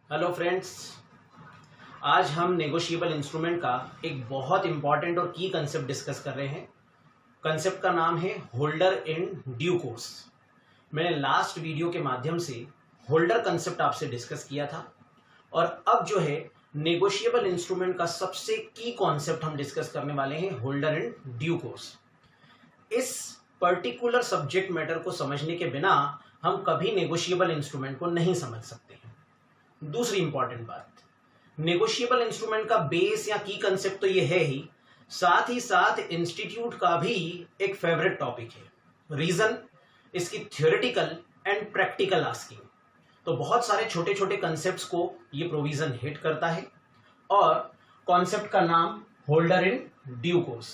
Hello friends. आज हम negotiable instrument का एक बहुत इंपॉर्टेंट और की कंसेप्ट डिस्कस कर रहे हैं। कंसेप्ट का नाम है होल्डर इन ड्यू कोर्स। मैंने लास्ट वीडियो के माध्यम से होल्डर कंसेप्ट आपसे डिस्कस किया था और अब जो है नेगोशिएबल इंस्ट्रूमेंट का सबसे की कॉन्सेप्ट हम डिस्कस करने वाले हैं, होल्डर इन ड्यू कोर्स। इस पर्टिकुलर सब्जेक्ट मैटर को समझने के बिना हम कभी नेगोशिएबल इंस्ट्रूमेंट को नहीं समझ सकते हैं। दूसरी इंपॉर्टेंट बात, नेगोशिएबल इंस्ट्रूमेंट का बेस या की कंसेप्ट तो ये है ही साथ इंस्टीट्यूट का भी एक फेवरेट टॉपिक है। रीजन, इसकी थ्योरेटिकल एंड प्रैक्टिकल आस्किंग। तो बहुत सारे छोटे छोटे कंसेप्ट्स को ये प्रोविजन हिट करता है और कॉन्सेप्ट का नाम होल्डर इन ड्यू कोर्स।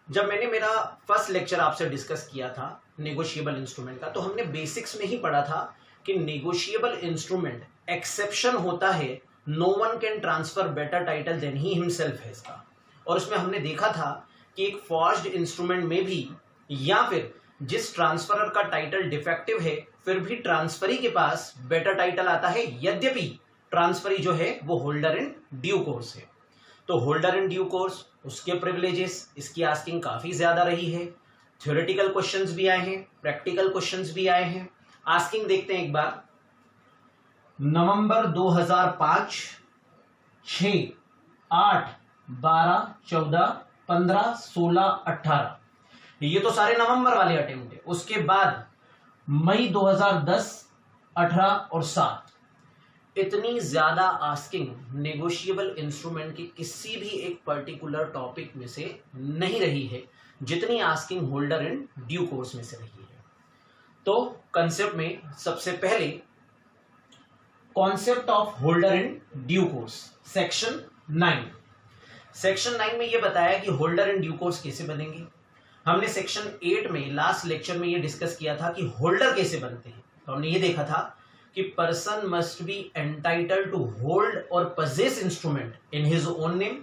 जब मैंने मेरा फर्स्ट लेक्चर आपसे डिस्कस किया था नेगोशिएबल इंस्ट्रूमेंट का, तो हमने बेसिक्स में ही पढ़ा था कि नेगोशिएबल इंस्ट्रूमेंट एक्सेप्शन होता है, no one can transfer better title than he himself है इसका। और उसमें हमने देखा था कि एक फॉर्ज्ड इंस्ट्रूमेंट में भी या फिर जिस ट्रांसफरर का टाइटल डिफेक्टिव है फिर भी ट्रांसफरी के पास बेटर टाइटल आता है, यद्यपि ट्रांसफरी जो है वो होल्डर इन ड्यू कोर्स है। तो होल्डर इन ड्यू कोर्स, उसके प्रिविलेजेस, इसकी आस्किंग काफी ज्यादा रही है। थ्योरेटिकल क्वेश्चंस भी आए हैं, प्रैक्टिकल क्वेश्चंस भी आए हैं। आस्किंग देखते हैं एक बार। नवंबर 2005, 6, 8, 12, 14, 15, 16, 18, ये तो सारे नवंबर वाले अटेम्प्ट है। उसके बाद मई 2010, 18 और 7, इतनी ज्यादा आस्किंग नेगोशिएबल इंस्ट्रूमेंट की किसी भी एक पर्टिकुलर टॉपिक में से नहीं रही है जितनी asking holder in due course में से रही है। तो कंसेप्ट में सबसे पहले concept of holder in due course, section 9। Section 9 में यह बताया कि होल्डर इन ड्यू कोर्स कैसे बनेंगे। हमने सेक्शन 8 में लास्ट लेक्चर में यह डिस्कस किया था कि होल्डर कैसे बनते हैं। तो हमने ये देखा था कि person must be entitled to hold और possess instrument in his own name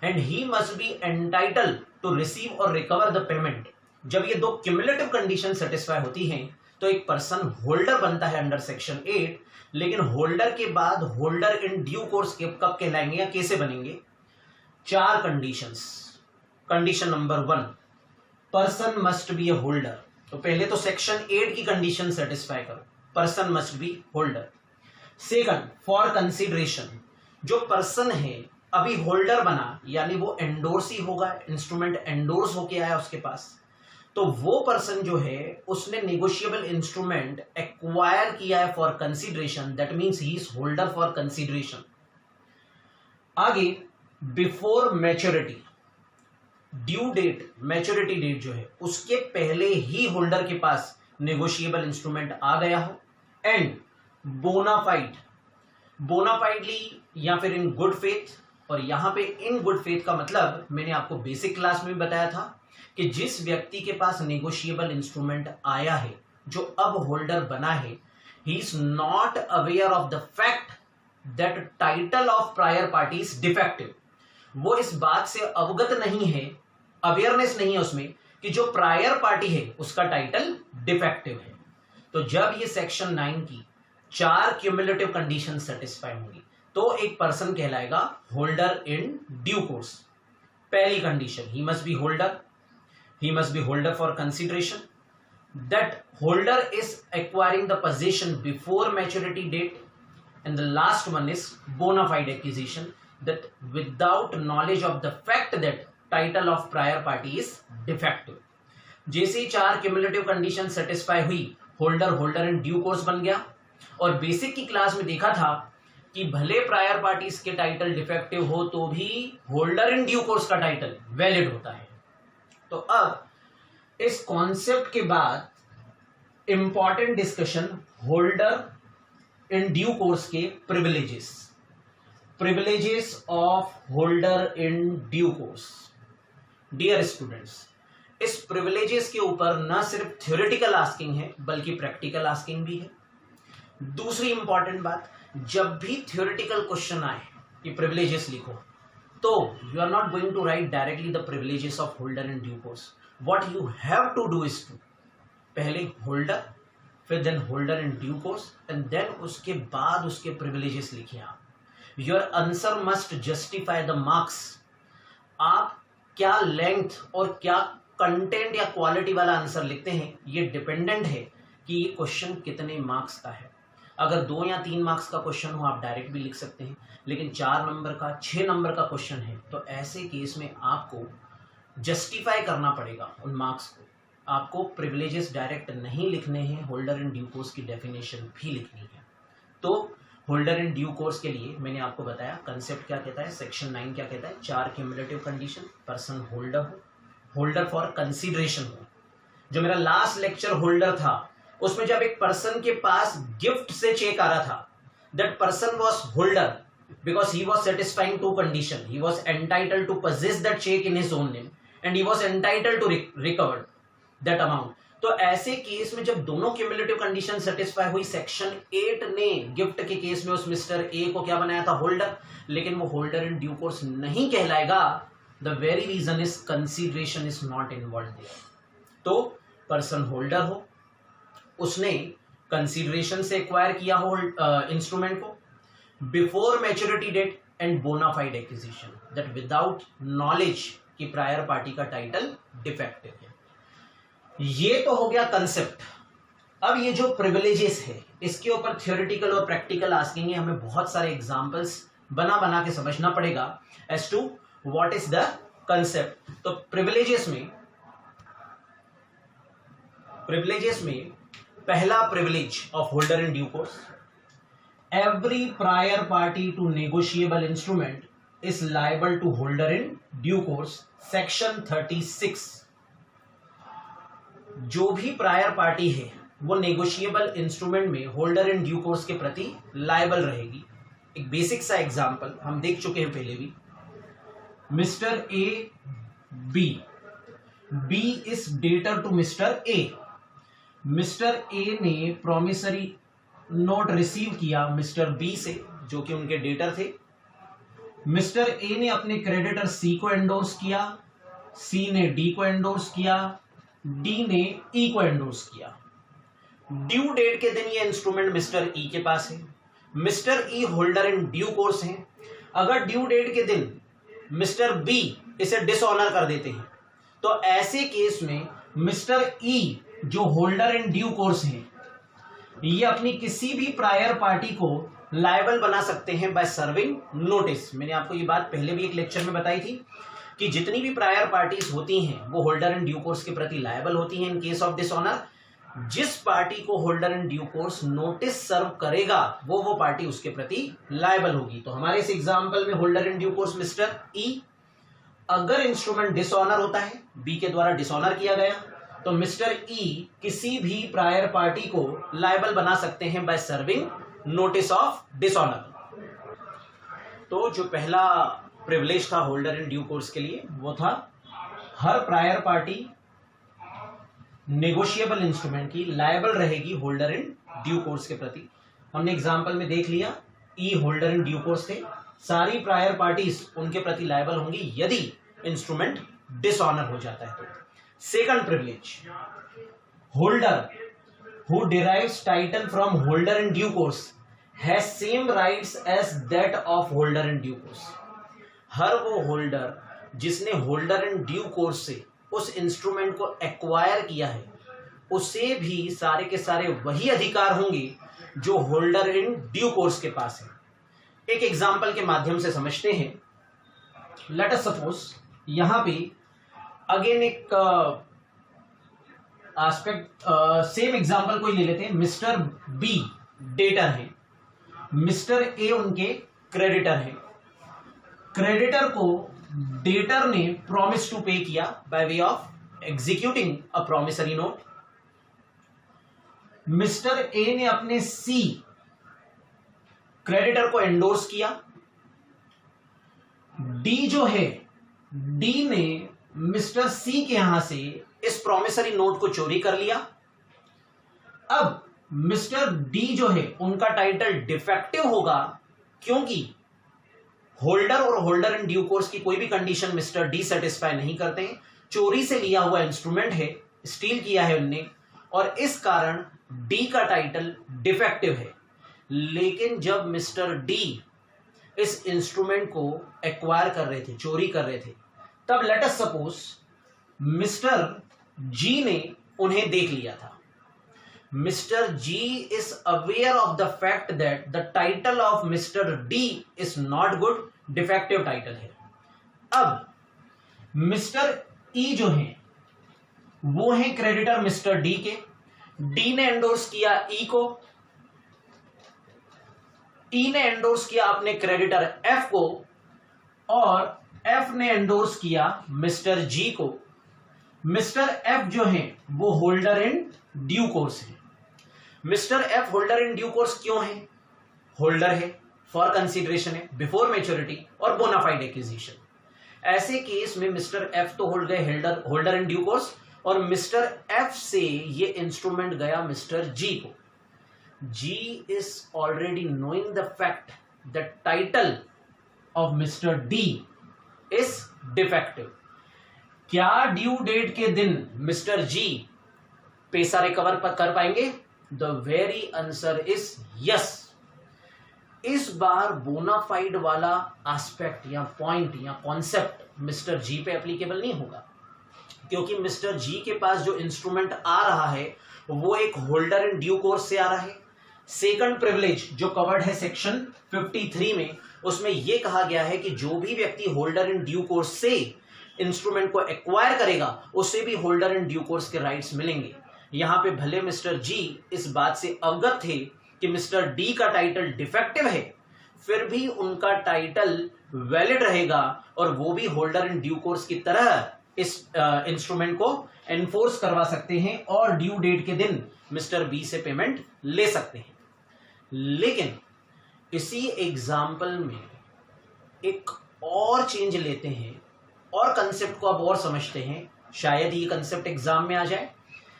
and he must be entitled to receive और रिकवर द पेमेंट। जब ये दो क्यूमुलेटिव कंडीशन सेटिस्फाई होती हैं तो एक पर्सन होल्डर बनता है अंडर सेक्शन 8। लेकिन होल्डर के बाद होल्डर इन ड्यू कोर्स कब कहलाएंगे या कैसे बनेंगे? 4 conditions. Condition number 1, person must B ए होल्डर। तो पहले तो सेक्शन 8 की कंडीशन सेटिस्फाई करो, person must B holder. Second, for consideration, जो पर्सन है अभी होल्डर बना यानी वो एंडोर्स ही होगा, इंस्ट्रूमेंट एंडोर्स होके आया उसके पास, तो वो पर्सन जो है उसने नेगोशिएबल इंस्ट्रूमेंट एक्वायर किया है for consideration, that means he is holder for consideration. आगे, before maturity, due date, maturity date जो है उसके पहले ही होल्डर के पास नेगोशिएबल इंस्ट्रूमेंट आ गया हो। एंड बोनाफाइड, बोनाफाइडली या फिर इन गुड फेथ। और यहां पे इन गुड फेथ का मतलब मैंने आपको बेसिक क्लास में भी बताया था कि जिस व्यक्ति के पास नेगोशिएबल इंस्ट्रूमेंट आया है, जो अब होल्डर बना है, ही is not aware of the fact that title of prior party is defective. वो इस बात से अवगत नहीं है, अवेयरनेस नहीं है उसमें कि जो प्रायर पार्टी है उसका टाइटल डिफेक्टिव है। तो जब ये सेक्शन 9 की 4 क्यूमुलेटिव कंडीशन सेटिस्फाई होंगी तो एक पर्सन कहलाएगा होल्डर इन ड्यू कोर्स। पहली condition, he must B holder, he must be holder for consideration, that holder is acquiring the possession before maturity date, and the last one is bona fide acquisition, that without knowledge of the fact that title of prior party is defective। जैसे ही 4 cumulative condition satisfy हुई, holder in due course बन गया। और basic की class में देखा था कि भले प्रायर पार्टीज के टाइटल डिफेक्टिव हो तो भी होल्डर इन ड्यू कोर्स का टाइटल वैलिड होता है। तो अब इस कॉन्सेप्ट के बाद important discussion, holder in due course के privileges, privileges of holder in due course. Dear students, इस प्रिविलेजेस के ऊपर न सिर्फ थ्योरेटिकल आस्किंग है बल्कि प्रैक्टिकल आस्किंग भी है। दूसरी इंपॉर्टेंट बात, जब भी थ्योरेटिकल क्वेश्चन आए कि प्रिविलेजेस लिखो, तो you are not going to write directly the privileges of holder in due course. What you have to do is to पहले होल्डर, फिर then holder in due course, and then उसके बाद उसके privileges लिखिए आप। Your answer must justify the marks. आप क्या length और क्या कंटेंट या क्वालिटी वाला आंसर लिखते हैं, ये डिपेंडेंट है कि ये क्वेश्चन कितने मार्क्स का है। अगर 2 या 3 मार्क्स का क्वेश्चन हो आप डायरेक्ट भी लिख सकते हैं, लेकिन 4 नंबर का 6 नंबर का क्वेश्चन है तो ऐसे केस में आपको जस्टिफाई करना पड़ेगा उन मार्क्स को। आपको प्रिविलेजेस डायरेक्ट नहीं लिखने हैं, होल्डर इन ड्यू कोर्स की डेफिनेशन भी लिखनी है। तो होल्डर इन ड्यू कोर्स के लिए मैंने आपको बताया कंसेप्ट क्या कहता है, सेक्शन 9 क्या कहता है, 4 क्यूमुलेटिव कंडीशन, पर्सन होल्डर हो, होल्डर फॉर कंसीडरेशन हो। जो मेरा लास्ट लेक्चर होल्डर था उसमें जब एक पर्सन के पास गिफ्ट से चेक आ रहा था, that person was holder because he was satisfying 2 condition, he was entitled to possess that cheque in his own name and he was entitled to recover that amount. तो ऐसे case में जब दोनों cumulative condition satisfy हुई, section 8 ने gift के case में उस मिस्टर ए को क्या बनाया था, होल्डर, लेकिन वो होल्डर इन ड्यू कोर्स नहीं कहलाएगा। The very reason is consideration is not involve there. तो पर्सन होल्डर हो, उसने कंसीडरेशन से एक्वायर किया हो इंस्ट्रूमेंट को before maturity date and bona fide acquisition, that without knowledge कि प्रायर पार्टी का टाइटल डिफेक्टिव है। ये तो हो गया कंसेप्ट। अब ये जो प्रिविलेजेस है इसके ऊपर थियोरेटिकल और प्रैक्टिकल आस्केंगे, हमें बहुत सारे एग्जांपल्स बना बना के समझना पड़ेगा as to what is the concept. तो प्रिविलेजेस में पहला privilege of holder in due course, every prior party to negotiable instrument is liable to holder in due course, section 36। जो भी प्रायर पार्टी है वो नेगोशिएबल इंस्ट्रूमेंट में holder in due course के प्रति लायबल रहेगी। एक बेसिक सा एग्जांपल हम देख चुके हैं पहले भी, mister A B is debtor to mister A. Mister A ने प्रॉमिसरी नोट रिसीव किया मिस्टर बी से जो कि उनके डेटर थे। मिस्टर ए ने अपने क्रेडिटर सी को एंडोर्स किया, सी ने डी को एंडोर्स किया, डी ने ई को एंडोर्स किया। ड्यू डेट के दिन ये इंस्ट्रूमेंट मिस्टर ई के पास है, mister E holder in due course है। अगर ड्यू डेट के दिन मिस्टर बी इसे डिसऑनर कर देते हैं तो ऐसे केस में मिस्टर ई जो होल्डर इन ड्यू कोर्स है ये अपनी किसी भी प्रायर पार्टी को लायबल बना सकते हैं बाय सर्विंग नोटिस। मैंने आपको ये बात पहले भी एक लेक्चर में बताई थी कि जितनी भी प्रायर पार्टीज होती हैं वो होल्डर इन ड्यू कोर्स के प्रति लायबल होती हैं इन केस ऑफ डिसऑनर। जिस पार्टी को holder in due course notice serve करेगा वो पार्टी उसके प्रति लायबल होगी। तो हमारे इस एग्जांपल में holder in due course mister E, अगर इंस्ट्रूमेंट डिसऑनर होता है, बी के द्वारा डिसऑनर किया गया, तो मिस्टर ई किसी भी प्रायर पार्टी को लायबल बना सकते हैं by serving notice of dishonour. तो जो पहला प्रिविलेज था होल्डर इन ड्यू कोर्स के लिए वो था हर प्रायर पार्टी नेगोशिएबल इंस्ट्रूमेंट की लायबल रहेगी होल्डर इन ड्यू कोर्स के प्रति। हमने एग्जांपल में देख लिया, ई होल्डर इन ड्यू कोर्स थे, सारी प्रायर पार्टीज उनके प्रति लायबल होंगी यदि इंस्ट्रूमेंट डिसऑनर हो जाता है। तो second privilege, holder who derives title from holder in due course has same rights as that of holder in due course. हर वो होल्डर जिसने होल्डर इन ड्यू कोर्स से उस इंस्ट्रूमेंट को एक्वायर किया है उसे भी सारे के सारे वही अधिकार होंगे जो होल्डर इन ड्यू कोर्स के पास है। एक एग्जांपल के माध्यम से समझते हैं। लेट अस सपोज यहां पे अगेन एक एस्पेक्ट सेम एग्जांपल कोई ले लेते हैं। मिस्टर बी डेटर है, मिस्टर ए उनके क्रेडिटर है। क्रेडिटर को डेटर ने प्रॉमिस टू पे किया by way of executing a promissory note. Mister A ने अपने सी क्रेडिटर को एंडोर्स किया। डी जो है, डी ने मिस्टर सी के यहां से इस प्रॉमिसरी नोट को चोरी कर लिया। अब मिस्टर डी जो है उनका टाइटल डिफेक्टिव होगा क्योंकि होल्डर और होल्डर इन ड्यू कोर्स की कोई भी कंडीशन मिस्टर डी सेटिस्फाई नहीं करते हैं। चोरी से लिया हुआ इंस्ट्रूमेंट है, स्टील किया है उनने, और इस कारण डी का टाइटल डिफेक्टिव है, लेकिन जब मिस्टर डी इस इंस्ट्रूमेंट को एक्वायर कर रहे थे, चोरी कर रहे थे, तब let us suppose mister G ने उन्हें देख लिया था. Mister G is aware of the fact that the title of mister D is not good, defective title है. अब मिस्टर ई जो है वो है क्रेडिटर मिस्टर डी के. डी ने एंडोर्स किया ई को, ई ने एंडोर्स किया अपने क्रेडिटर एफ को, और एफ ने एंडोर्स किया मिस्टर जी को. मिस्टर एफ जो है वो होल्डर इन ड्यू कोर्स है. Mister F holder in due course क्यों है? होल्डर है, फॉर कंसीडरेशन है, बिफोर मैच्योरिटी और बोनाफाइड एक्विजिशन. ऐसे केस में मिस्टर एफ तो होल्ड गए होल्डर इन ड्यू कोर्स, और मिस्टर एफ से ये इंस्ट्रूमेंट गया मिस्टर जी को. G is already knowing the fact that title of mister D is defective. क्या ड्यू डेट के दिन मिस्टर जी पैसा रिकवर कर पाएंगे? The very answer is yes. इस बार बोनाफाइड वाला एस्पेक्ट या पॉइंट या कॉन्सेप्ट मिस्टर जी पे एप्लीकेबल नहीं होगा, क्योंकि मिस्टर जी के पास जो इंस्ट्रूमेंट आ रहा है वो एक होल्डर इन ड्यू कोर्स से आ रहा है. सेकंड प्रिविलेज जो कवर्ड है सेक्शन 53 में, उसमें यह कहा गया है कि जो भी व्यक्ति होल्डर इन ड्यू कोर्स से इंस्ट्रूमेंट को एक्वायर करेगा उसे भी होल्डर इन ड्यू कोर्स के राइट्स मिलेंगे. यहां पे भले मिस्टर जी इस बात से अवगत थे कि मिस्टर डी का टाइटल डिफेक्टिव है, फिर भी उनका टाइटल वैलिड रहेगा और वो भी होल्डर इन ड्यू कोर्स की तरह इस इंस्ट्रूमेंट को एनफोर्स करवा सकते हैं और ड्यू डेट के दिन मिस्टर बी से पेमेंट ले सकते हैं. लेकिन इसी एग्जाम्पल में एक और चेंज लेते हैं और कंसेप्ट को अब और समझते हैं, शायद ये कंसेप्ट एग्जाम में आ जाए.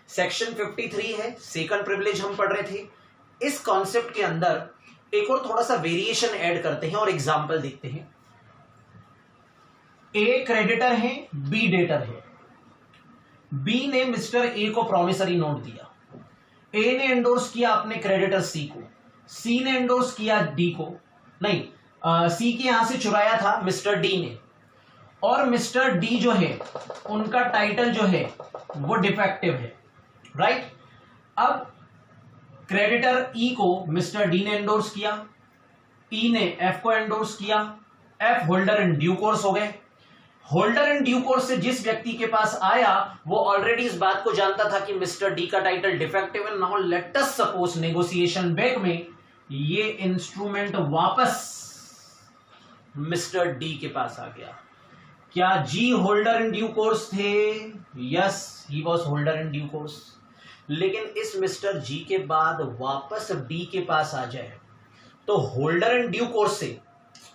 सेक्शन 53 है, सेकंड प्रिविलेज हम पढ़ रहे थे. इस कॉन्सेप्ट के अंदर एक और थोड़ा सा वेरिएशन ऐड करते हैं और एग्जाम्पल देखते हैं. ए क्रेडिटर है, बी डेटर है. बी ने मिस्टर ए को प्रॉमिसरी नोट दिया, ए ने एंडोर्स किया अपने क्रेडिटर सी को, सी ने एंडोर्स किया डी को, नहीं सी के यहां से चुराया था मिस्टर डी ने, और मिस्टर डी जो है उनका टाइटल जो है वो डिफेक्टिव है, राइट. अब क्रेडिटर ई को मिस्टर डी ने एंडोर्स किया, ई ने एफ को एंडोर्स किया, F holder in due course हो गए. होल्डर इन ड्यू कोर्स से जिस व्यक्ति के पास आया वो ऑलरेडी इस बात को जानता था कि मिस्टर डी का टाइटल डिफेक्टिव है. Now let us suppose negotiation back में ये इंस्ट्रूमेंट वापस मिस्टर डी के पास आ गया. क्या जी होल्डर इन ड्यू कोर्स थे? Yes, he was holder in due course. लेकिन इस मिस्टर जी के बाद वापस डी के पास आ जाए तो होल्डर इन ड्यू कोर्स से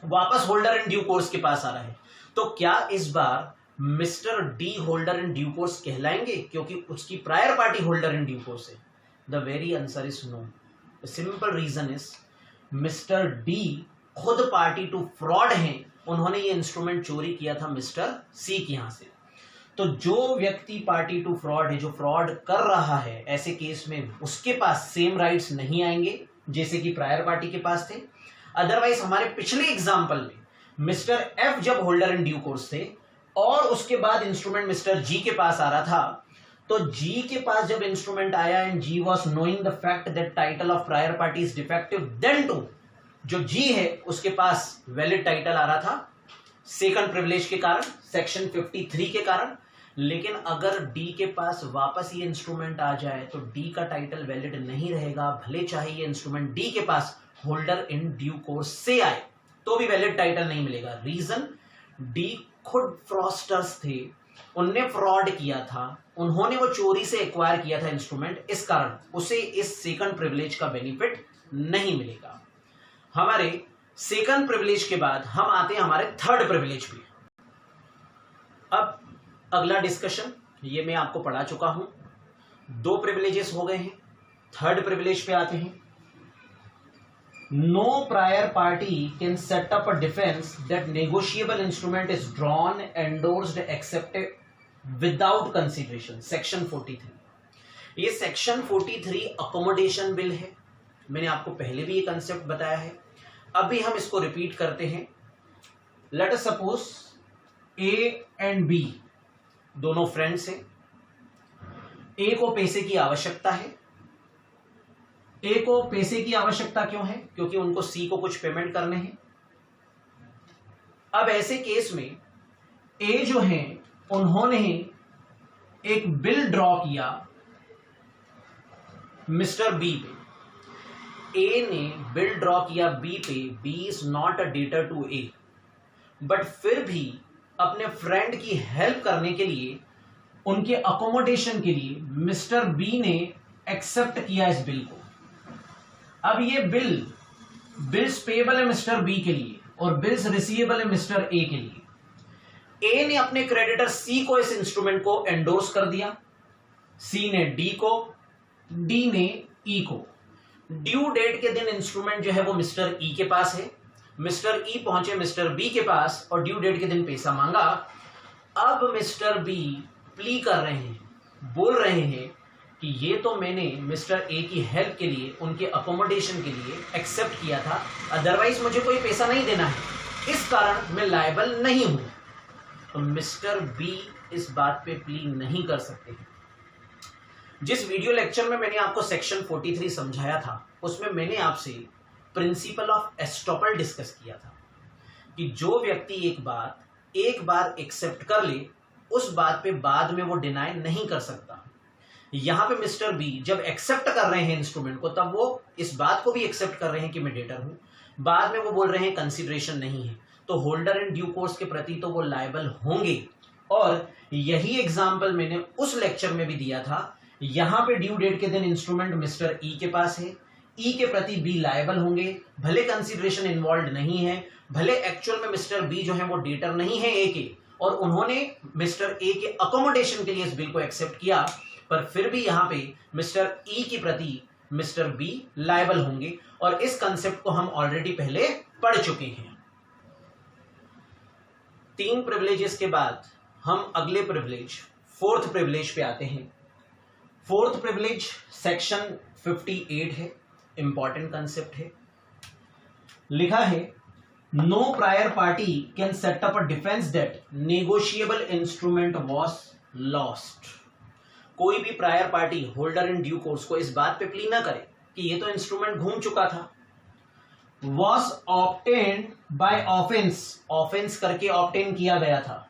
वापस होल्डर इन ड्यू कोर्स के पास आ रहा है, तो क्या इस बार mister D holder in due course कहलाएंगे क्योंकि उसकी prior party holder in due course है? The very answer is no. Simple reason is mister D खुद पार्टी टू फ्रॉड हैं, उन्होंने ये इंस्ट्रूमेंट चोरी किया था मिस्टर सी के यहां से. तो जो व्यक्ति पार्टी टू फ्रॉड है, जो फ्रॉड कर रहा है, ऐसे केस में उसके पास सेम राइट्स नहीं आएंगे जैसे कि प्रायर पार्टी के पास थे. अदरवाइज हमारे पिछले एग्जाम्पल में मिस्टर एफ जब होल्डर इन ड्यू कोर्स थे और उसके बाद इंस्ट्रूमेंट मिस्टर जी के पास आ रहा था, तो जी के पास जब इंस्ट्रूमेंट आया and G was knowing the fact that title of prior party is defective, then too जो जी है उसके पास वैलिड टाइटल आ रहा था सेकंड प्रिविलेज के कारण, सेक्शन 53 के कारण. लेकिन अगर डी के पास वापस ये इंस्ट्रूमेंट आ जाए तो डी का टाइटल वैलिड नहीं रहेगा, भले चाहे ये इंस्ट्रूमेंट डी के पास होल्डर इन ड्यू कोर्स से आए तो भी वैलिड टाइटल नहीं मिलेगा. रीजन, डी खुद फ्रॉस्टर्स थे, उनने फ्रॉड किया था, उन्होंने वो चोरी से एक्वायर किया था इंस्ट्रूमेंट, इस कारण उसे इस सेकंड प्रिविलेज का बेनिफिट नहीं मिलेगा. हमारे सेकंड प्रिविलेज के बाद हम आते हैं हमारे थर्ड प्रिविलेज पे. अब अगला डिस्कशन ये मैं आपको पढ़ा चुका हूं, 2 प्रिविलेजेस हो गए हैं. थर्ड प्रिविलेज पे आते हैं. No prior party can set up a defence that negotiable instrument is drawn, endorsed, accepted without consideration, section 43. ये सेक्शन 43 अकोमोडेशन बिल है। मैंने आपको पहले भी ये कंसेप्ट बताया है, अभी हम इसको रिपीट करते हैं। Let us suppose A and B दोनों फ्रेंड्स हैं। ए को पैसे की आवश्यकता है। ए को पैसे की आवश्यकता क्यों है? क्योंकि उनको सी को कुछ पेमेंट करने हैं। अब ऐसे केस में ए जो है उन्होंने एक बिल ड्रॉ किया मिस्टर बी पे। ए ने बिल ड्रॉ किया बी पे। B is not a debtor to A, but फिर भी अपने फ्रेंड की हेल्प करने के लिए, उनके अकोमोडेशन के लिए मिस्टर बी ने एक्सेप्ट किया इस बिल को। अब ये बिल्स पेएबल है मिस्टर बी के लिए और बिल्स रिसीवेबल है मिस्टर ए के लिए। ए ने अपने क्रेडिटर सी को इस इंस्ट्रूमेंट को एंडोर्स कर दिया, सी ने डी को, डी ने ई को। ड्यू डेट के दिन इंस्ट्रूमेंट जो है वो मिस्टर ई के पास है। मिस्टर ई पहुंचे मिस्टर बी के पास और ड्यू डेट के दिन पैसा मांगा। अब मिस्टर बी प्ली कर रहे हैं, बोल रहे हैं कि ये तो मैंने मिस्टर ए की हेल्प के लिए, उनके अकोमोडेशन के लिए एक्सेप्ट किया था, अदरवाइज मुझे कोई पैसा नहीं देना है, इस कारण मैं लायबल नहीं हूं। तो मिस्टर बी इस बात पे प्ली नहीं कर सकते। जिस वीडियो लेक्चर में मैंने आपको सेक्शन 43 समझाया था, उसमें मैंने आपसे प्रिंसिपल ऑफ एस्टॉपल डिस्कस किया था कि जो व्यक्ति एक बार एक्सेप्ट कर ले, उस बात पे बाद में वो डिनाई नहीं कर सकता। यहां पे मिस्टर बी जब एक्सेप्ट कर रहे हैं इंस्ट्रूमेंट को, तब वो इस बात को भी एक्सेप्ट कर रहे हैं कि मैं डेटर हूं। बाद में वो बोल रहे हैं कंसीडरेशन नहीं है, तो होल्डर इन ड्यू कोर्स के प्रति तो वो लायबल होंगे। और यही एग्जाम्पल मैंने उस लेक्चर में भी दिया था। यहां पे ड्यू डेट के दिन इंस्ट्रूमेंट मिस्टर ई के पास है, ई के प्रति बी लायबल होंगे, भले कंसीडरेशन इन्वॉल्व नहीं है, भले एक्चुअल में मिस्टर बी जो है वो डेटर नहीं है ए के, और उन्होंने मिस्टर ए के अकोमोडेशन के लिए इस बिल को एक्सेप्ट किया, पर फिर भी यहां पे मिस्टर ई के प्रति मिस्टर बी लायबल होंगे। और इस कंसेप्ट को हम ऑलरेडी पहले पढ़ चुके हैं। 3 प्रिविलेजेस के बाद हम अगले प्रिविलेज, 4th प्रिविलेज पे आते हैं। 4th प्रिविलेज सेक्शन 58 है, इंपॉर्टेंट कंसेप्ट है। लिखा है, no prior party can set up a defence that negotiable instrument was lost. कोई भी prior party holder in due course को इस बात पे प्ली ना करे कि ये तो इंस्ट्रूमेंट घूम चुका था। Was obtained by offence, offence करके ऑब्टेन किया गया था।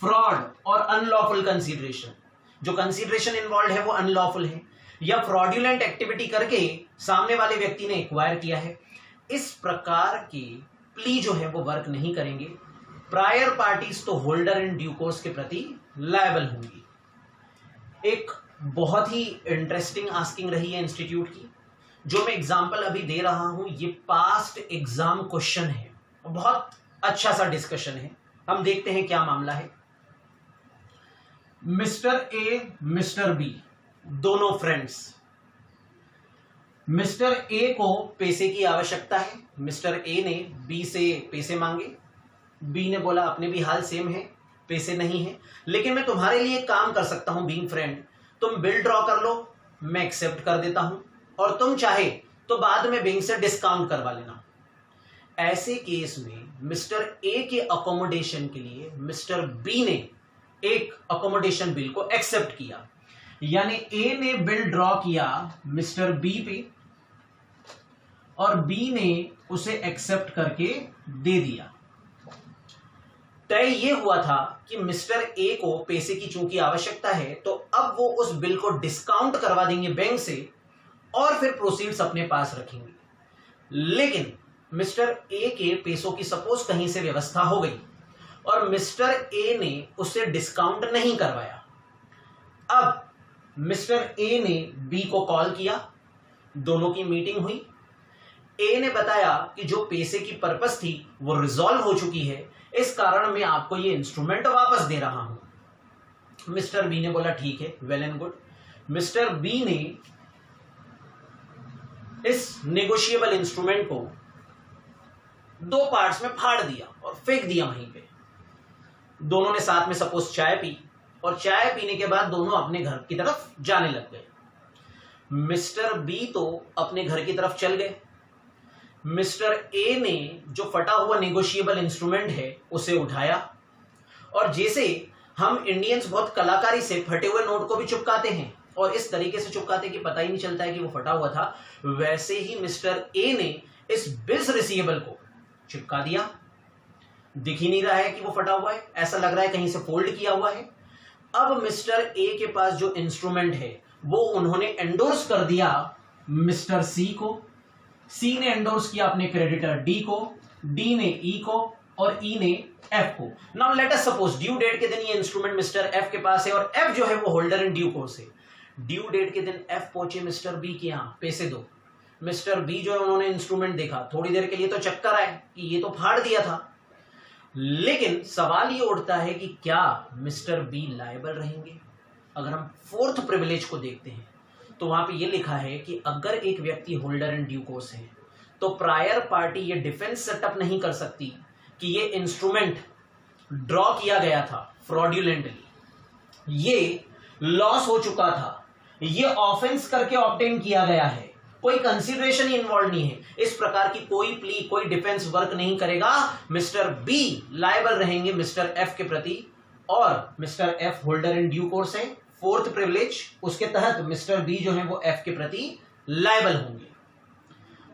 फ्रॉड और अनलॉफुल कंसीडरेशन, जो कंसीडरेशन इन्वॉल्व है वो अनलॉफुल है, या फ्रॉड्यूलेंट एक्टिविटी करके सामने वाले व्यक्ति ने एक्वायर किया है। इस प्रकार के प्ली जो है वो वर्क नहीं करेंगे। प्रायर पार्टीज तो होल्डर इन ड्यू कोर्स के प्रति लायबल होंगी। एक बहुत ही इंटरेस्टिंग आस्किंग रही है इंस्टीट्यूट की, जो मैं एग्जांपल अभी दे रहा हूं, ये पास्ट एग्जाम क्वेश्चन है, बहुत अच्छा सा डिस्कशन है। हम देखते हैं क्या मामला है। मिस्टर ए, मिस्टर बी दोनों फ्रेंड्स। मिस्टर ए को पैसे की आवश्यकता है। मिस्टर ए ने बी से पैसे मांगे। बी ने बोला अपने भी हाल सेम है, पैसे नहीं है, लेकिन मैं तुम्हारे लिए काम कर सकता हूं बीइंग फ्रेंड। तुम बिल ड्रॉ कर लो, मैं एक्सेप्ट कर देता हूं, और तुम चाहे तो बाद में बैंक से डिस्काउंट करवा लेना। ऐसे केस में मिस्टर ए के अकोमोडेशन के लिए मिस्टर बी ने एक अकोमोडेशन बिल को एक्सेप्ट किया, यानी ए ने बिल ड्रॉ किया मिस्टर बी पे और बी ने उसे एक्सेप्ट करके दे दिया। तय ये हुआ था कि मिस्टर ए को पैसे की चूंकि आवश्यकता है, तो अब वो उस बिल को डिस्काउंट करवा देंगे बैंक से और फिर प्रोसीड्स अपने पास रखेंगे। लेकिन मिस्टर ए के पैसों की सपोज कहीं से व्यवस्था हो गई और मिस्टर ए ने उसे डिस्काउंट नहीं करवाया। अब मिस्टर ए ने बी को कॉल किया, दोनों की मीटिंग हुई। ए ने बताया कि जो पैसे की पर्पस थी वो रिजॉल्व हो चुकी है, इस कारण मैं आपको ये इंस्ट्रूमेंट वापस दे रहा हूं। मिस्टर बी ने बोला ठीक है, well and good. Mister B ने इस नेगोशिएबल इंस्ट्रूमेंट को 2 पार्ट्स में फाड़ दिया और फेंक दिया वहीं पे। दोनों ने साथ में सपोज चाय पी, और चाय पीने के बाद दोनों अपने घर की तरफ जाने लग गए। मिस्टर बी तो अपने घर की तरफ चल गए। मिस्टर ए ने जो फटा हुआ नेगोशिएबल इंस्ट्रूमेंट है उसे उठाया, और जैसे हम इंडियंस बहुत कलाकारी से फटे हुए नोट को भी चिपकाते हैं और इस तरीके से चिपकाते कि पता ही नहीं चलता है कि वो फटा हुआ था, वैसे ही मिस्टर ए ने इस बिल्स रिसीवेबल को चिपका दिया। दिख ही नहीं रहा है कि वो फटा हुआ है, ऐसा लग रहा है कहीं से फोल्ड किया हुआ है। अब मिस्टर ए के पास जो इंस्ट्रूमेंट है वो उन्होंने एंडोर्स कर दिया मिस्टर सी को, सी ने एंडोर्स किया अपने क्रेडिटर डी को, डी ने ई को और ई ने एफ को। Now let us suppose due date के दिन ये इंस्ट्रूमेंट मिस्टर एफ के पास है और एफ जो है वो होल्डर इन ड्यू कोर्स है। ड्यू डेट के दिन एफ पहुंचे मिस्टर बी के यहां, पैसे दो। मिस्टर बी जो है उन्होंने इंस्ट्रूमेंट देखा, थोड़ी देर के लिए तो चक्कर आए कि ये तो फाड़ दिया था, लेकिन सवाल ये उठता है कि क्या मिस्टर बी लायबल रहेंगे। अगर हम फोर्थ प्रिविलेज को देखते हैं तो वहां पे ये लिखा है कि अगर एक व्यक्ति होल्डर इन ड्यू कोर्स है तो प्रायर पार्टी ये डिफेंस सेटअप नहीं कर सकती कि ये इंस्ट्रूमेंट ड्रॉ किया गया था फ्रॉड्यूलेंटली, ये लॉस हो चुका था, ये ऑफेंस करके ऑब्टेन किया गया है, कोई कंसीडरेशन ही इन्वॉल्व नहीं है, इस प्रकार की कोई प्ली कोई डिफेंस वर्क नहीं करेगा। मिस्टर बी लायबल रहेंगे मिस्टर एफ के प्रति, और mister F holder in due course है, फोर्थ प्रिविलेज, उसके तहत मिस्टर बी जो है वो एफ के प्रति लायबल होंगे।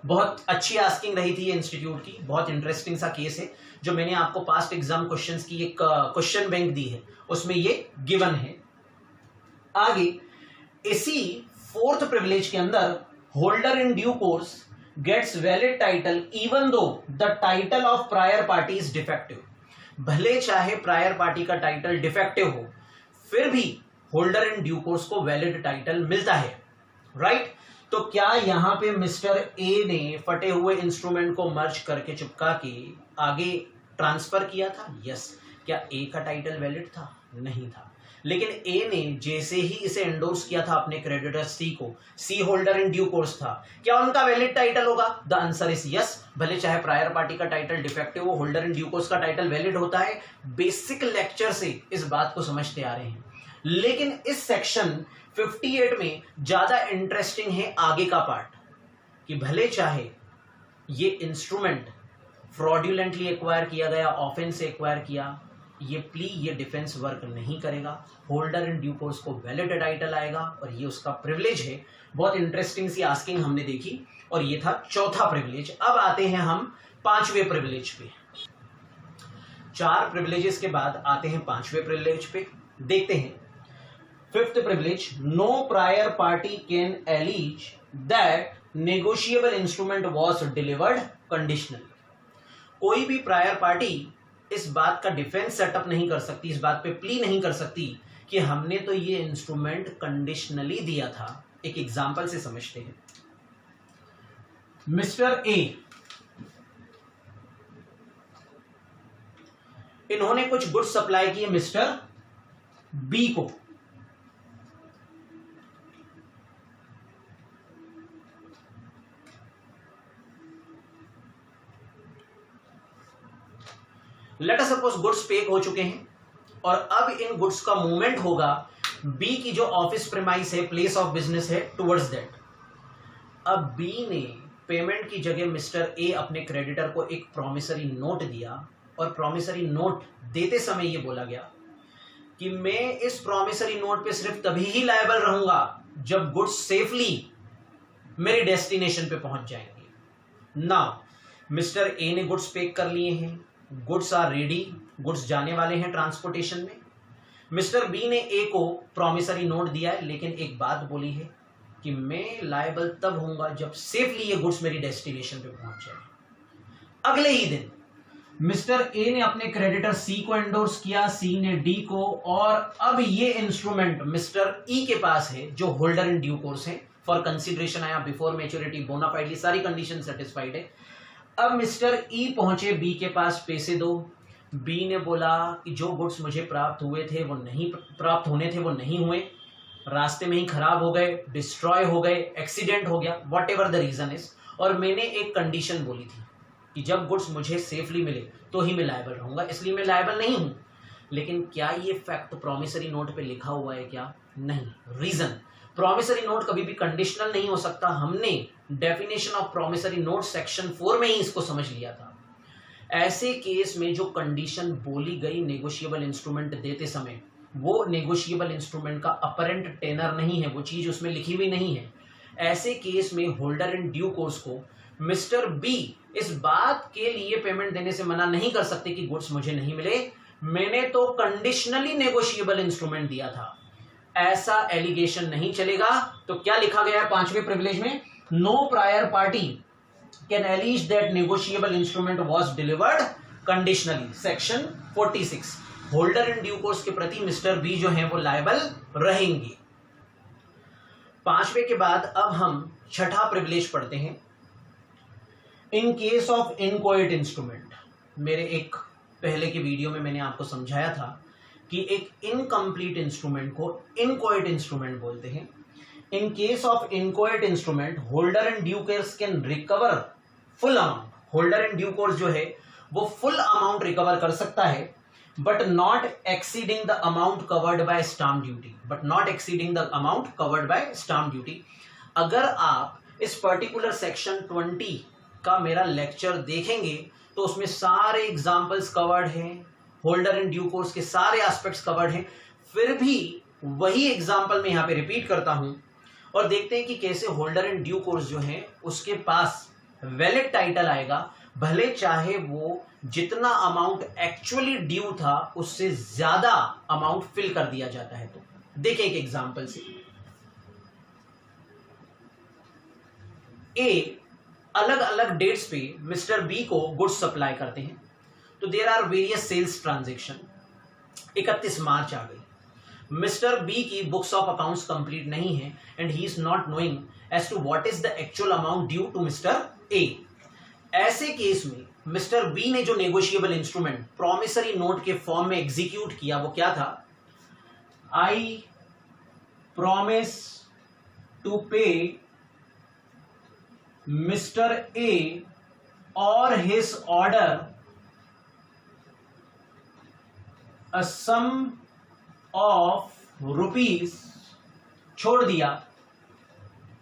बहुत अच्छी आस्किंग रही थी ये इंस्टीट्यूट की, बहुत इंटरेस्टिंग सा केस है जो मैंने आपको पास्ट एग्जाम क्वेश्चंस की एक क्वेश्चन बैंक दी है, उसमें ये गिवन है। आगे इसी फोर्थ प्रिविलेज के अंदर holder in due course gets valid title even though the title of prior party is defective. भले चाहे प्रायर पार्टी का टाइटल डिफेक्टिव हो, फिर भी होल्डर इन ड्यू कोर्स को वैलिड टाइटल मिलता है, राइट। तो क्या यहां पे मिस्टर ए ने फटे हुए इंस्ट्रूमेंट को मर्ज करके चिपका के आगे ट्रांसफर किया था? यस। क्या ए का टाइटल वैलिड था? नहीं था। लेकिन ए ने जैसे ही इसे एंडोर्स किया था अपने क्रेडिटर सी को, सी होल्डर इन ड्यू कोर्स था, क्या उनका वैलिड टाइटल होगा? The answer is yes. भले चाहे प्रायर पार्टी का टाइटल डिफेक्टिव हो, होल्डर इन ड्यू कोर्स का टाइटल वैलिड होता है। बेसिक लेक्चर से इस बात को समझते आ रहे हैं। लेकिन इस सेक्शन 58 में ज्यादा इंटरेस्टिंग है आगे का पार्ट, कि भले चाहे ये इंस्ट्रूमेंट फ्रॉड्यूलेंटली एक्वायर किया गया, ऑफेंस से एक्वायर किया, ये प्ली ये डिफेंस वर्क नहीं करेगा, होल्डर इन ड्यू कोर्स को वैलिड टाइटल आएगा और ये उसका प्रिविलेज है। बहुत इंटरेस्टिंग सी आस्किंग हमने देखी, और ये था चौथा प्रिविलेज। अब आते हैं हम पांचवें प्रिविलेज पे। 4 प्रिविलेजेस के बाद आते हैं पांचवें प्रिविलेज पे। देखते हैं fifth privilege, no prior party can allege that negotiable instrument was delivered conditionally. कोई भी प्रायर पार्टी इस बात का डिफेंस सेटअप नहीं कर सकती, इस बात पे प्ली नहीं कर सकती कि हमने तो ये इंस्ट्रूमेंट कंडीशनली दिया था। एक एग्जांपल से समझते हैं। मिस्टर ए, इन्होंने कुछ गुड्स सप्लाई किए मिस्टर बी को। लेट अस सपोज गुड्स पे हो चुके हैं और अब इन गुड्स का मूवमेंट होगा बी की जो ऑफिस प्रेमाइस है, प्लेस ऑफ बिजनेस है, टुवर्ड्स दैट। अब बी ने पेमेंट की जगह मिस्टर ए अपने क्रेडिटर को एक प्रॉमिसरी नोट दिया, और प्रॉमिसरी नोट देते समय ये बोला गया कि मैं इस प्रॉमिसरी नोट पे सिर्फ तभी ही लायबल रहूंगा जब गुड्स सेफली मेरे डेस्टिनेशन पे पहुंच जाएंगे। नाउ मिस्टर ए ने गुड्स पैक कर लिए हैं, गुड्स आर रेडी, गुड्स जाने वाले हैं ट्रांसपोर्टेशन में। मिस्टर बी ने ए को प्रॉमिसरी नोट दिया है, लेकिन एक बात बोली है कि मैं लायबल तब होऊंगा जब सेफली ये गुड्स मेरी डेस्टिनेशन पे पहुंच जाए। अगले ही दिन मिस्टर ए ने अपने क्रेडिटर सी को एंडोर्स किया, सी ने डी को, और अब ये इंस्ट्रूमेंट मिस्टर ई के पास है जो होल्डर इन ड्यू कोर्स है। फॉर कंसिडरेशन आया, बिफोर मैच्योरिटी, बोनाफाइडली, सारी कंडीशन सेटिस्फाइड है। अब मिस्टर ई पहुंचे बी के पास, पैसे दो। बी ने बोला कि जो गुड्स मुझे प्राप्त हुए थे वो नहीं प्राप्त होने थे, वो नहीं हुए, रास्ते में ही खराब हो गए, डिस्ट्रॉय हो गए, एक्सीडेंट हो गया, whatever the reason is. और मैंने एक कंडीशन बोली थी कि जब गुड्स मुझे सेफली मिले तो ही मैं लायबल रहूंगा, इसलिए मैं लायबल नहीं हूं। लेकिन क्या ये फैक्ट प्रॉमिसरी नोट पे लिखा हुआ है? क्या नहीं। रीजन, प्रॉमिसरी नोट कभी भी कंडीशनल नहीं हो सकता। हमने definition of promissory note section 4 में ही इसको समझ लिया था। ऐसे केस में जो कंडीशन बोली गई नेगोशिएबल इंस्ट्रूमेंट देते समय, वो नेगोशिएबल इंस्ट्रूमेंट का अपरेंट टेनर नहीं है, वो चीज उसमें लिखी हुई नहीं है। ऐसे केस में होल्डर इन ड्यू कोर्स को मिस्टर बी इस बात के लिए पेमेंट देने से मना नहीं कर सकते कि गुड्स मुझे नहीं मिले, मैंने तो कंडीशनली नेगोशिएबल इंस्ट्रूमेंट दिया था, ऐसा एलिगेशन नहीं चलेगा। तो क्या लिखा गया है 5वें प्रिविलेज में? No prior party can allege that negotiable instrument was delivered conditionally. Section 46 holder in due course के प्रति मिस्टर बी जो है वो लायबल रहेंगे। 5वें के बाद अब हम छठा प्रिविलेज पढ़ते हैं। In case of inchoate instrument, मेरे एक पहले के वीडियो में मैंने आपको समझाया था कि एक इनकम्प्लीट इंस्ट्रूमेंट को इनकोएट इंस्ट्रूमेंट बोलते हैं। In case of inchoate instrument holder in due course can recover full amount. Holder in due course जो है वो फुल अमाउंट रिकवर कर सकता है, but not exceeding the amount covered by stamp duty. But not exceeding the amount covered by stamp duty. अगर आप इस particular section 20 का मेरा लेक्चर देखेंगे तो उसमें सारे एग्जाम्पल्स कवर्ड हैं, होल्डर इन ड्यू कोर्स के सारे एस्पेक्ट्स कवर्ड हैं। फिर भी वही एग्जाम्पल मैं यहां पे रिपीट करता हूं और देखते हैं कि कैसे होल्डर इन ड्यू कोर्स जो है उसके पास वैलिड टाइटल आएगा, भले चाहे वो जितना अमाउंट एक्चुअली ड्यू था उससे ज्यादा अमाउंट फिल कर दिया जाता है। तो देखें एक एग्जाम्पल से। ए अलग अलग डेट्स पे मिस्टर बी को गुड्स सप्लाई करते हैं। तो there are various sales transaction. 31 March आ गई, मिस्टर बी की बुक्स ऑफ अकाउंट्स कंप्लीट नहीं है and he is not knowing as to what is the actual amount due to mister A. ऐसे केस में मिस्टर बी ने जो negotiable instrument promissory note के फॉर्म में एग्जीक्यूट किया वो क्या था? I promise to pay mister A और his order a sum of rupees, छोड़ दिया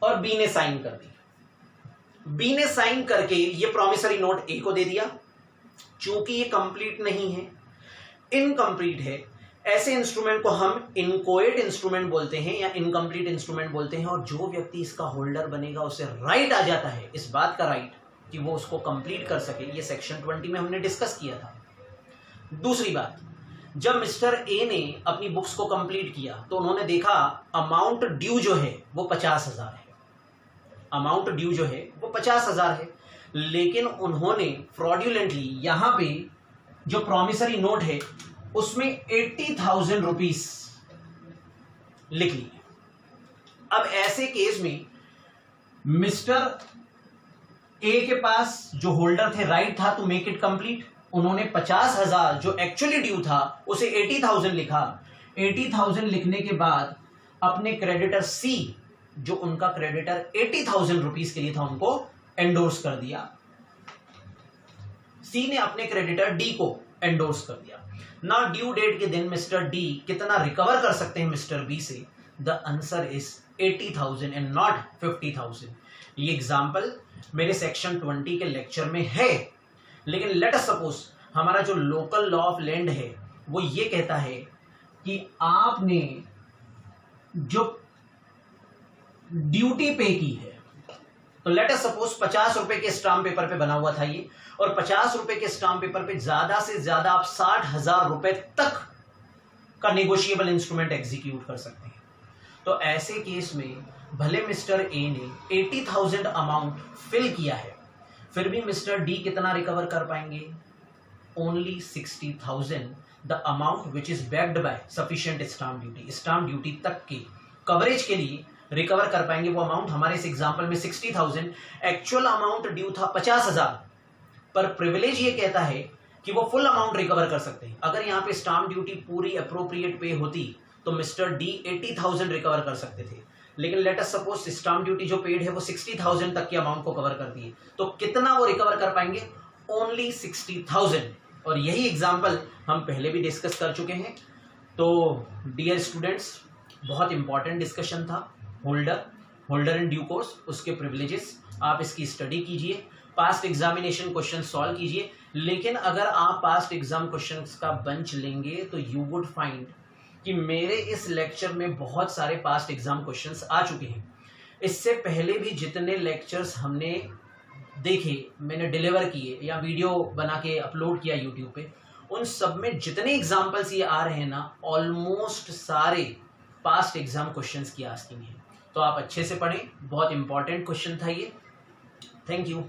और बी ने साइन कर दी। बी ने साइन करके ये प्रॉमिसरी नोट ए को दे दिया। चूंकि ये कंप्लीट नहीं है, इनकम्प्लीट है, ऐसे इंस्ट्रूमेंट को हम इनकोएट इंस्ट्रूमेंट बोलते हैं या इनकम्प्लीट इंस्ट्रूमेंट बोलते हैं। और जो व्यक्ति इसका होल्डर बनेगा उसे राइट आ जाता है, इस बात का राइट कि वो उसको कंप्लीट कर सके। ये सेक्शन 20 में हमने डिस्कस किया था। दूसरी बात, जब मिस्टर ए ने अपनी बुक्स को कंप्लीट किया तो उन्होंने देखा अमाउंट ड्यू जो है वो 50,000 है। अमाउंट ड्यू जो है वो 50,000 है, लेकिन उन्होंने फ्रॉड्यूलेंटली यहां पे जो प्रॉमिसरी नोट है उसमें 80,000 रुपीज लिख लिए। अब ऐसे केस में मिस्टर ए के पास जो होल्डर थे राइट था टू मेक इट कंप्लीट। उन्होंने 50,000 जो एक्चुअली ड्यू था उसे 80,000 लिखा। 80,000 लिखने के बाद अपने क्रेडिटर सी, जो उनका क्रेडिटर 80,000 रुपीज के लिए था, उनको एंडोर्स कर दिया। सी ने अपने क्रेडिटर डी को एंडोर्स कर दिया। ना ड्यू डेट के दिन मिस्टर डी कितना रिकवर कर सकते हैं मिस्टर बी से? The answer is 80,000 and not 50,000। ये एग्जाम्पल मेरे सेक्शन 20 के लेक्चर में है, लेकिन लेट अस सपोज हमारा जो लोकल लॉ ऑफ लैंड है वो ये कहता है कि आपने जो ड्यूटी पे की है, तो लेट अस सपोज 50 रुपए के स्टाम्प पेपर पे बना हुआ था ये, और 50 रुपए के स्टाम्प पेपर पे ज्यादा से ज्यादा आप 60,000 रुपए तक का नेगोशिएबल इंस्ट्रूमेंट एग्जीक्यूट कर सकते हैं। तो ऐसे केस में भले मिस्टर ए ने 80,000 अमाउंट फिल किया है, फिर भी मिस्टर डी कितना रिकवर कर पाएंगे? Only 60,000, the amount which is backed by sufficient stamp duty. Stamp duty तक के कवरेज के लिए रिकवर कर पाएंगे वो अमाउंट। हमारे इस एग्जाम्पल में 60,000, एक्चुअल अमाउंट ड्यू था 50,000, पर प्रिविलेज ये कहता है कि वो फुल अमाउंट रिकवर कर सकते हैं। अगर यहाँ पे स्टाम्प ड्यूटी पूरी अप्रोप्रिएट पे होती तो मिस्टर डी 80,000 रिकवर कर सकते थे, लेकिन late us suppose stamp duty जो पेड है वो 60,000 तक के अमाउंट को कवर करती है, तो कितना वो रिकवर कर पाएंगे? ओनली 60,000। और यही एग्जाम्पल हम पहले भी डिस्कस कर चुके हैं। तो डियर स्टूडेंट्स, बहुत इंपॉर्टेंट डिस्कशन था होल्डर इन ड्यू कोर्स, उसके प्रिविलेजेस, आप इसकी स्टडी कीजिए, पास्ट एग्जामिनेशन क्वेश्चन सॉल्व कीजिए। लेकिन अगर आप पास्ट एग्जाम क्वेश्चंस का बंच लेंगे तो यू वुड फाइंड कि मेरे इस लेक्चर में बहुत सारे पास्ट एग्जाम क्वेश्चंस आ चुके हैं। इससे पहले भी जितने लेक्चर्स हमने देखे, मैंने डिलीवर किए या वीडियो बना के अपलोड किया यूट्यूब पे, उन सब में जितने एग्जाम्पल्स ये आ रहे हैं ना, ऑलमोस्ट सारे पास्ट एग्जाम क्वेश्चंस की आस्किंग है। तो आप अच्छे से पढ़ें, बहुत इंपॉर्टेंट क्वेश्चन था ये। Thank you.